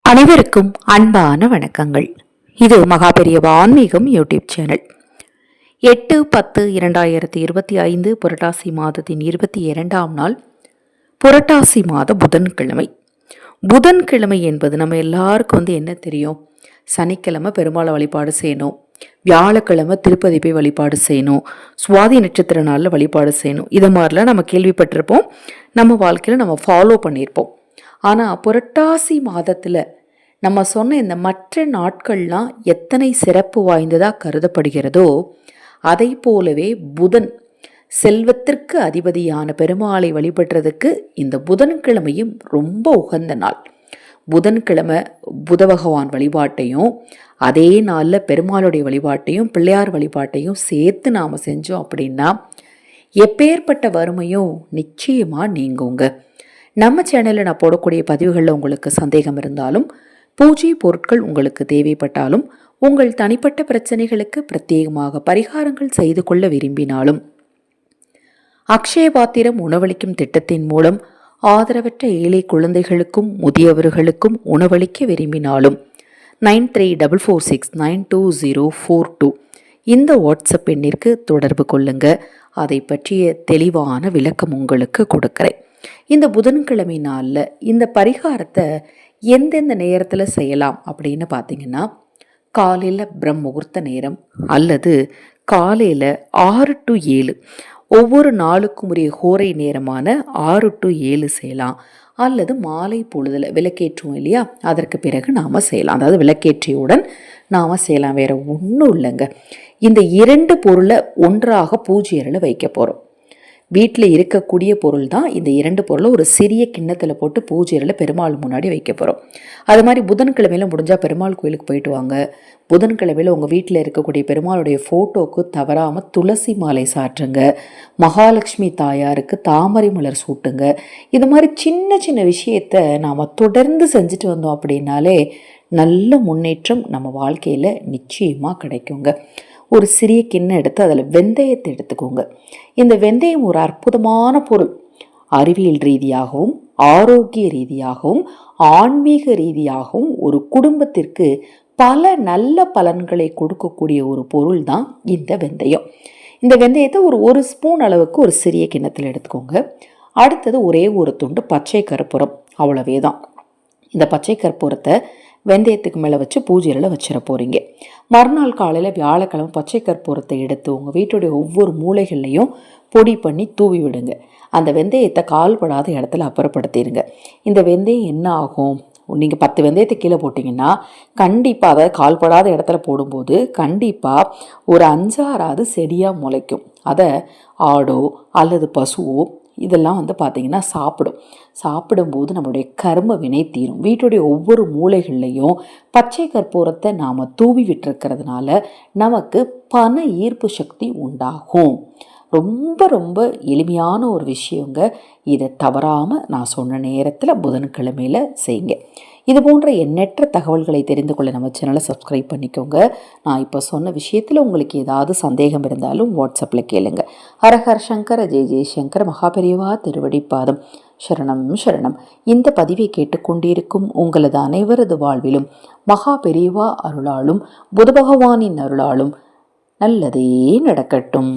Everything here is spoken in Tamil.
அனைவருக்கும் அன்பான வணக்கங்கள். இது மகாபெரியவா ஆன்மீகம் யூடியூப் சேனல். 8/10/2025 புரட்டாசி மாதத்தின் 22ஆம் நாள், புரட்டாசி மாத புதன்கிழமை. புதன்கிழமை என்பது நம்ம எல்லாருக்கும் என்ன தெரியும்? சனிக்கிழமை பெருமாளை வழிபாடு செய்யணும், வியாழக்கிழமை திருப்பதி போய் வழிபாடு செய்யணும், சுவாதி நட்சத்திர நாளில் வழிபாடு செய்யணும். இது மாதிரிலாம் நம்ம கேள்விப்பட்டிருப்போம், நம்ம வாழ்க்கையில் நம்ம ஃபாலோ பண்ணியிருப்போம். ஆனால் புரட்டாசி மாதத்தில் நம்ம சொன்ன இந்த மற்ற நாட்கள்லாம் எத்தனை சிறப்பு வாய்ந்ததாக கருதப்படுகிறதோ, அதை போலவே புதன் செல்வத்திற்கு அதிபதியான பெருமாளை வழிபடுறதுக்கு இந்த புதன்கிழமையும் ரொம்ப உகந்த நாள். புதன்கிழமை புத பகவான் வழிபாட்டையும் அதே நாளில் பெருமாளுடைய வழிபாட்டையும் பிள்ளையார் வழிபாட்டையும் சேர்த்து நாம் செஞ்சோம் அப்படின்னா எப்பேற்பட்ட வறுமையும் நிச்சயமாக நீங்குங்க. நம்ம சேனலில் நான் போடக்கூடிய பதிவுகளில் உங்களுக்கு சந்தேகம் இருந்தாலும், பூஜை பொருட்கள் உங்களுக்கு தேவைப்பட்டாலும், உங்கள் தனிப்பட்ட பிரச்சனைகளுக்கு பிரத்யேகமாக பரிகாரங்கள் செய்து கொள்ள விரும்பினாலும், அக்ஷய பாத்திரம் உணவளிக்கும் திட்டத்தின் மூலம் ஆதரவற்ற ஏழை குழந்தைகளுக்கும் முதியவர்களுக்கும் உணவளிக்க விரும்பினாலும் 9344692042 இந்த வாட்ஸ்அப் எண்ணிற்கு தொடர்பு கொள்ளுங்க. அதை பற்றிய தெளிவான விளக்கம் உங்களுக்கு கொடுக்கிறேன். இந்த புதன்கிழமை நாளில் இந்த பரிகாரத்தை எந்தெந்த நேரத்தில் செய்யலாம் அப்படின்னு பார்த்தீங்கன்னா, காலையில் பிரம்மமுகூர்த்த நேரம் அல்லது காலையில் 6 to 7, ஒவ்வொரு நாளுக்கும் உரிய ஹோரை நேரமான 6 to 7 செய்யலாம். அல்லது மாலை பொழுதில் விளக்கேற்றுவோம் இல்லையா, அதற்கு பிறகு நாம் செய்யலாம். அதாவது விளக்கேற்றியுடன் நாம் செய்யலாம். வேறு ஒன்றும் இல்லைங்க. இந்த 2 பொருளை ஒன்றாக பூஜை அறையில் வைக்க போகிறோம். வீட்டில் இருக்கக்கூடிய பொருள் தான் இந்த 2 பொருளை ஒரு சிறிய கிண்ணத்தில் போட்டு பூஜை அறையில் பெருமாள் முன்னாடி வைக்க போகிறோம். அது மாதிரி புதன்கிழமையில் முடிஞ்சால் பெருமாள் கோயிலுக்கு போயிட்டு வாங்க. புதன்கிழமையில் உங்கள் வீட்டில் இருக்கக்கூடிய பெருமாளுடைய ஃபோட்டோவுக்கு தவறாமல் துளசி மாலை சாற்றுங்க. மகாலட்சுமி தாயாருக்கு தாமரை மலர் சூட்டுங்க. இது மாதிரி சின்ன சின்ன விஷயத்தை நாம் தொடர்ந்து செஞ்சுட்டு வந்தோம் அப்படின்னாலே நல்ல முன்னேற்றம் நம்ம வாழ்க்கையில் நிச்சயமாக கிடைக்குங்க. ஒரு சிறிய கிண்ணம் எடுத்து அதில் வெந்தயத்தை எடுத்துக்கோங்க. இந்த வெந்தயம் ஒரு அற்புதமான பொருள். அறிவியல் ரீதியாகவும் ஆரோக்கிய ரீதியாகவும் ஆன்மீக ரீதியாகவும் ஒரு குடும்பத்திற்கு பல நல்ல பலன்களை கொடுக்கக்கூடிய ஒரு பொருள் தான் இந்த வெந்தயம். இந்த வெந்தயத்தை ஒரு ஸ்பூன் அளவுக்கு ஒரு சிறிய கிண்ணத்தில் எடுத்துக்கோங்க. அடுத்தது ஒரே ஒரு துண்டு பச்சை கற்பூரம், அவ்வளவே தான். இந்த பச்சை கற்பூரத்தை வெந்தயத்துக்கு மேலே வச்சு பூஜையில் வச்சிட போகிறீங்க. மறுநாள் காலையில் வியாழக்கிழமை பச்சை கற்பூரத்தை எடுத்து உங்கள் வீட்டுடைய ஒவ்வொரு மூலைகள்லையும் பொடி பண்ணி தூவி விடுங்க. அந்த வெந்தயத்தை கால்படாத இடத்துல அப்புறப்படுத்திடுங்க. இந்த வெந்தயம் என்ன ஆகும்? நீங்கள் 10 வெந்தயத்தை கீழே போட்டிங்கன்னா கண்டிப்பாக, அதை கால்படாத இடத்துல போடும்போது கண்டிப்பாக ஒரு 5-6 செடியாக முளைக்கும். அதை ஆடோ அல்லது பசுவோ இதெல்லாம் பார்த்திங்கன்னா சாப்பிடும்போது நம்மளுடைய கர்ம வினை தீரும். வீட்டுடைய ஒவ்வொரு மூலைகள்லையும் பச்சை கற்பூரத்தை நாம் தூவி விட்டுருக்கிறதுனால நமக்கு பண ஈர்ப்பு சக்தி உண்டாகும். ரொம்ப ரொம்ப எளிமையான ஒரு விஷயங்க. இதை தவறாமல் நான் சொன்ன நேரத்தில் புதன்கிழமையில் செய்யுங்க. இது போன்ற எண்ணற்ற தகவல்களை தெரிந்து கொள்ள நம்ம சேனலை சப்ஸ்கிரைப் பண்ணிக்கோங்க. நான் இப்போ சொன்ன விஷயத்தில் உங்களுக்கு ஏதாவது சந்தேகம் இருந்தாலும் வாட்ஸ்அப்பில் கேளுங்க. ஹரஹர சங்கர ஜெய ஜெயசங்கர மகாபெரியவா திருவடிப்பாதம் சரணம் சரணம். இந்த பதிவை கேட்டுக்கொண்டிருக்கும் உங்களது அனைவரது வாழ்விலும் மகாபெரியவா அருளாலும் புத பகவானின் அருளாலும் நல்லதே நடக்கட்டும்.